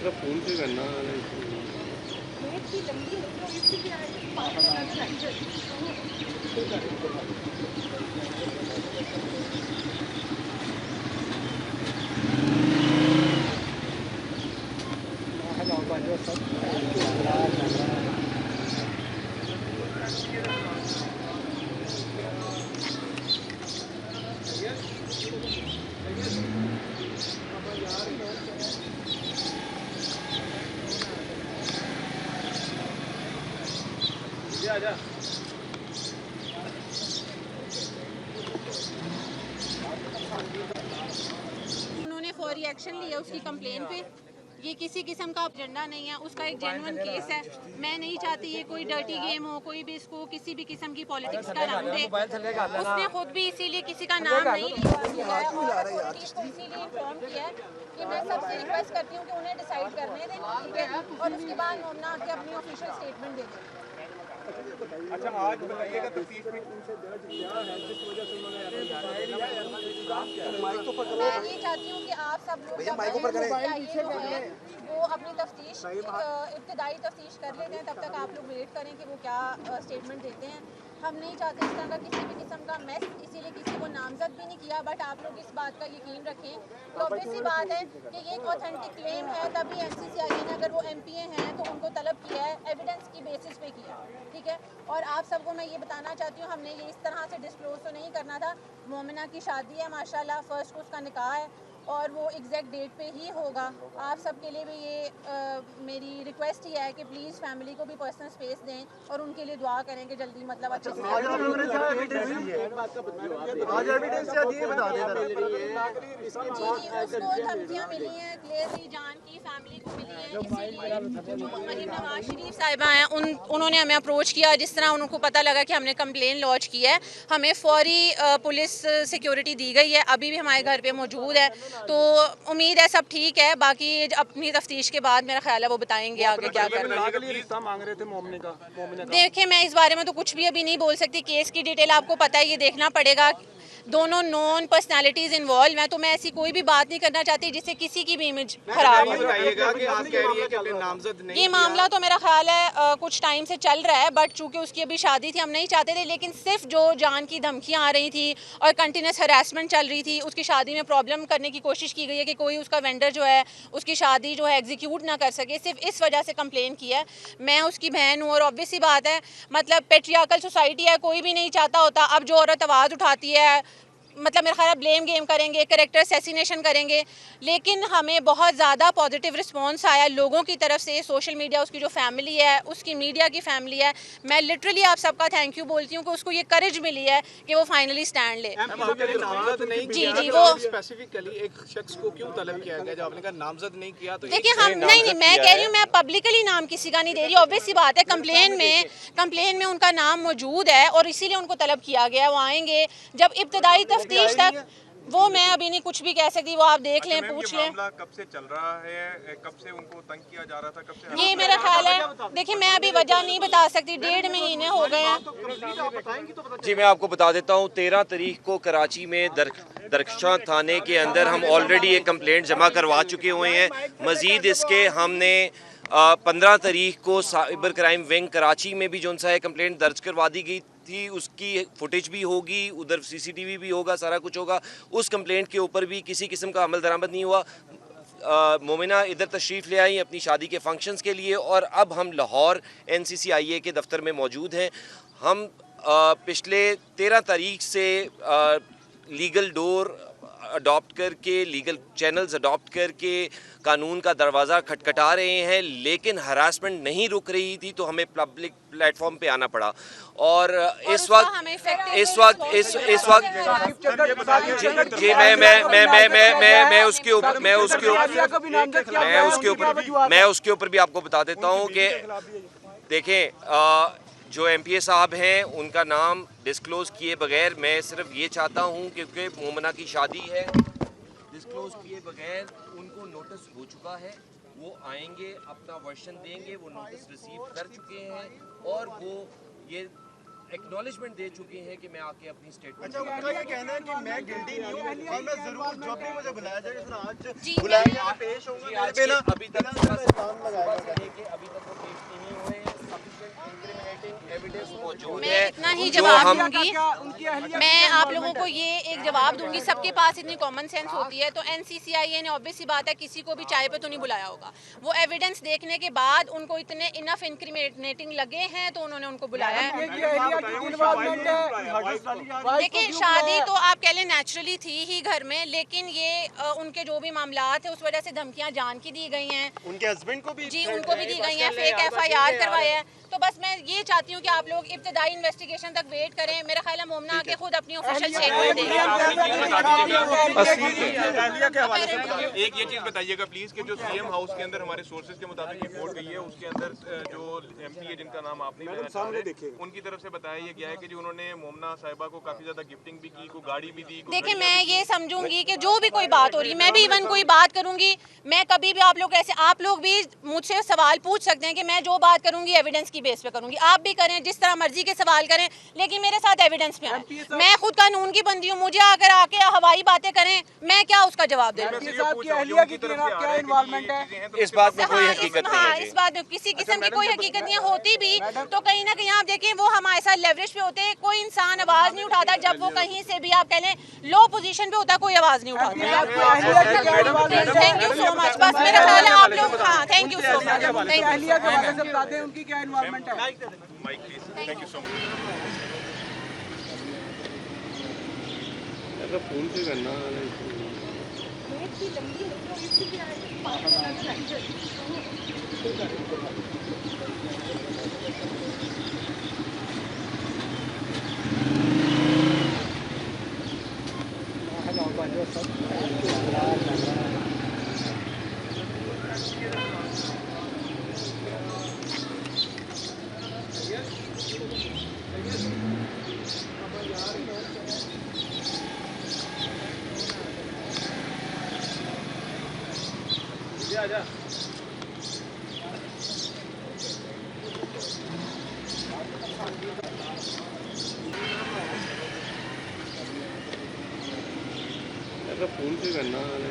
मतलब फोन पे करना आजा। उन्होंने फौरी एक्शन लिया उसकी कंप्लेन पे। ये किसी किस्म का एजेंडा नहीं है, उसका एक जेन्युइन केस है। मैं नहीं चाहती ये कोई डर्टी गेम हो, कोई भी इसको किसी भी किस्म की पॉलिटिक्स का रंग दे। उसने खुद भी इसीलिए किसी का नाम नहीं लिया है और अथॉरिटीज को इसीलिए इन्फॉर्म किया है कि मैं सबसे रिक्वेस्ट करती हूँ कि उन्हें डिसाइड करने दें, ठीक है, और उसके बाद मोमना आके अपनी ऑफिशियल स्टेटमेंट दे दें। अच्छा, आज बताइएगा तफ्तीश में उनसे दर्ज क्या है जिस वजह से उन्होंने मैं ये चाहती हूँ कि आप सब लोग वो अपनी तफ्तीश इब्तिदाई तफ्तीश कर लेते हैं, तब तक आप लोग वेट करें कि वो क्या स्टेटमेंट देते हैं। हम नहीं चाहते इस तरह का किसी भी किस्म का मेस, इसीलिए किसी को नामजद भी नहीं किया। बट आप लोग इस बात का यकीन रखें कि ऑब्वियस सी बात है कि ये एक ऑथेंटिक क्लेम है, तभी NCCI ने अगर वो MPA हैं तो उनको तलब किया है, एविडेंस की बेसिस पे किया, ठीक है। और आप सबको मैं ये बताना चाहती हूँ, हमने ये इस तरह से डिस्क्लोज तो नहीं करना था। मोमिना की शादी है माशाल्लाह, फर्स्ट को उसका निकाह है और वो एग्जैक्ट डेट पे ही होगा। आप सबके लिए भी ये मेरी रिक्वेस्ट ही है कि प्लीज़ फैमिली को भी पर्सनल स्पेस दें और उनके लिए दुआ करें कि जल्दी मतलब अच्छे से उसको धमकियाँ मिली हैं, क्लियरली जान की फैमिली को मिली है। इसीलिए जो मरीम नवाज शरीफ साहिबा हैं उन्होंने हमें अप्रोच किया। जिस तरह उनको पता लगा कि हमने कंप्लेन लॉन्च की है, हमें फौरी पुलिस सिक्योरिटी दी गई है, अभी भी हमारे घर पे मौजूद है। तो उम्मीद है सब ठीक है। बाकी अपनी तफ्तीश के बाद मेरा ख्याल है वो बताएंगे आगे क्या करना है। रिश्ता मांग रहे थे मोमिना का। देखिए, मैं इस बारे में तो कुछ भी अभी नहीं बोल सकती। केस की डिटेल आपको पता है, ये देखना पड़ेगा। दोनों नॉन पर्सनालिटीज इन्वॉल्व हैं, तो मैं ऐसी कोई भी बात नहीं करना चाहती जिससे किसी की भी इमेज खराब हो। ये मामला तो मेरा ख्याल है कुछ टाइम से चल रहा है, बट चूंकि उसकी अभी शादी थी हम नहीं चाहते थे। लेकिन सिर्फ जो जान की धमकियां आ रही थी और कंटिन्यूस हरासमेंट चल रही थी, उसकी शादी में प्रॉब्लम करने की कोशिश की गई है कि कोई उसका वेंडर जो है उसकी शादी जो है एग्जीक्यूट ना कर सके, सिर्फ इस वजह से कंप्लेन की है। मैं उसकी बहन हूँ और ऑब्वियस सी बात है, मतलब पेट्रियार्कल सोसाइटी है, कोई भी नहीं चाहता होता। अब जो औरत आवाज़ उठाती है, मतलब मेरा ख्याल ब्लेम गेम करेंगे, कैरेक्टर असैसिनेशन करेंगे। लेकिन हमें बहुत ज़्यादा पॉजिटिव रिस्पांस आया लोगों की तरफ से, सोशल मीडिया, उसकी जो फैमिली है, उसकी मीडिया की फैमिली है। मैं लिटरली आप सबका थैंक यू बोलती हूँ कि उसको ये करेज मिली है कि वो फाइनली स्टैंड ले। जी वो स्पेसिफिकली एक शख्स को क्यों तलब किया गया? जब आपने कहा नामजद नहीं किया तो देखिए, हम नहीं, मैं कह रही हूँ, मैं पब्लिकली नाम किसी का नहीं दे रही। ऑब्वियस सी बात है, कंप्लेन में उनका नाम मौजूद है और इसीलिए उनको तलब किया गया। वो आएंगे जब इब्तिदाई तफ्तीश तक, वो मैं अभी नहीं कुछ भी कह सकती, वो आप देख लें, पूछ लें। कब से चल रहा है, कब से उनको तंग किया जा रहा था, कब से? ये मेरा ख्याल है, देखिए मैं अभी वजह नहीं बता सकती, 1.5 महीने हो गए हैं। जी मैं आपको बता देता हूँ, 13 तारीख को कराची में दरख्शां थाने के अंदर हम ऑलरेडी एक कंप्लेंट जमा करवा चुके हुए हैं। मज़ीद इसके हमने 15 तारीख को साइबर क्राइम विंग कराची में भी जो सा है कंप्लेंट दर्ज करवा दी गई थी, उसकी फुटेज भी होगी, उधर CCTV भी होगा, सारा कुछ होगा। उस कंप्लेंट के ऊपर भी किसी किस्म का अमल दरामद नहीं हुआ। मोमिना इधर तशरीफ़ ले आई अपनी शादी के फंक्शंस के लिए और अब हम लाहौर NCCIA के दफ्तर में मौजूद हैं। हम पिछले 13 तारीख से लीगल डोर अडॉप्ट करके, लीगल चैनल्स अडॉप्ट करके कानून का दरवाज़ा खटखटा रहे हैं, लेकिन हरासमेंट नहीं रुक रही थी, तो हमें पब्लिक प्लेटफॉर्म पे आना पड़ा। और इस वक्त जी मैं उसके ऊपर भी आपको बता देता हूँ कि देखें, जो MPA साहब हैं उनका नाम डिस्क्लोज़ किए बगैर, मैं सिर्फ ये चाहता हूँ क्योंकि मोमिना की शादी है, डिस्क्लोज़ किए बगैर उनको नोटिस हो चुका है, वो आएंगे, अपना वर्शन देंगे, वो नोटिस रिसीव कर चुके हैं और वो ये एक्नॉलेजमेंट दे चुके हैं कि मैं आके अपनी स्टेटमेंट। अच्छा, उनका ये कहना है कि मैं गिल्टी नहीं हूँ और मैं जरूर जब भी मुझे बुलाया जाएगा सर आज जी, बुलाया मैं- जाएगा, पेश होऊंगा आज मेरे पे ना अभी तक सुबह से लेके अभी तक वो पेश नहीं हुए हैं। सफिशिएंट इंक्रिमिनेटिंग एविडेंस मौजूद मैं है इतना ही जो जवाब हम दूंगी। मैं आप लोगों को ये एक जवाब दूंगी, सबके पास इतनी कॉमन सेंस होती है, तो एनसीसीआईए ने ऑब्वियस सी बात है किसी को भी चाय पे तो नहीं बुलाया होगा। वो एविडेंस देखने के बाद उनको इतने इनफ इंक्रिमिनेटिंग लगे हैं तो उन्होंने उनको बुलाया है। देखिए, शादी तो आप कह लें नेचुरली थी ही घर में, लेकिन ये उनके जो भी मामला थे उस वजह से धमकियां जान की दी गई हैं। उनके हस्बैंड को भी जी, उनको भी दी गई हैं, फेक एफआईआर करवाया है। तो बस मैं ये चाहती हूँ कि आप लोग इब्तदाई इन्वेस्टिगेशन तक वेट करें। मेरा ख्याल है मोमना आके खुद अपनी ऑफिशियल स्टेटमेंट देगी। एक ये चीज बताइएगा प्लीज कि जो सीएम हाउस के अंदर हमारे सोर्सेज के मुताबिक रिपोर्ट गई है उसके अंदर जो एमपी है जिनका नाम आपने लेना चाह रहे, उनकी तरफ से बताया ये गया है कि जो उन्होंने मोमना साहिबा को काफी ज्यादा गिफ्टिंग भी की, को गाड़ी भी दी। देखिए, मैं ये समझूंगी कि जो भी कोई बात हो रही, मैं भी इवन कोई बात करूंगी, मैं कभी भी आप लोग भी मुझसे सवाल पूछ सकते हैं कि मैं जो बात करूंगी एविडेंस की बेस पे करूंगी। आप भी करें, जिस तरह मर्जी के सवाल करें, लेकिन मेरे साथ एविडेंस पे आए। मैं खुद कानून की बंदी हूँ, मुझे अगर आके हवाई बातें करें, मैं क्या उसका जवाब दे दूँ? इस बात में कोई हकीकत नहीं हाँ, है। इस बात में किसी किस्म की कोई हकीकत नहीं होती भी तो कहीं ना कहीं आप देखें वो हमारे साथ लेवरेज पे होते हैं। कोई इंसान आवाज नहीं उठाता जब वो कहीं से भी आप कह लें लो पोजीशन पे होता, कोई आवाज नहीं उठाता। Thank you so much. बस मेरा ख्याल है आप लोग, हाँ, थैंक यू सो मच। उनकी क्या इन्वॉल्वमेंट है? Mic please. Thank you so much. Phone से करना आजा। फोन से करना आजा।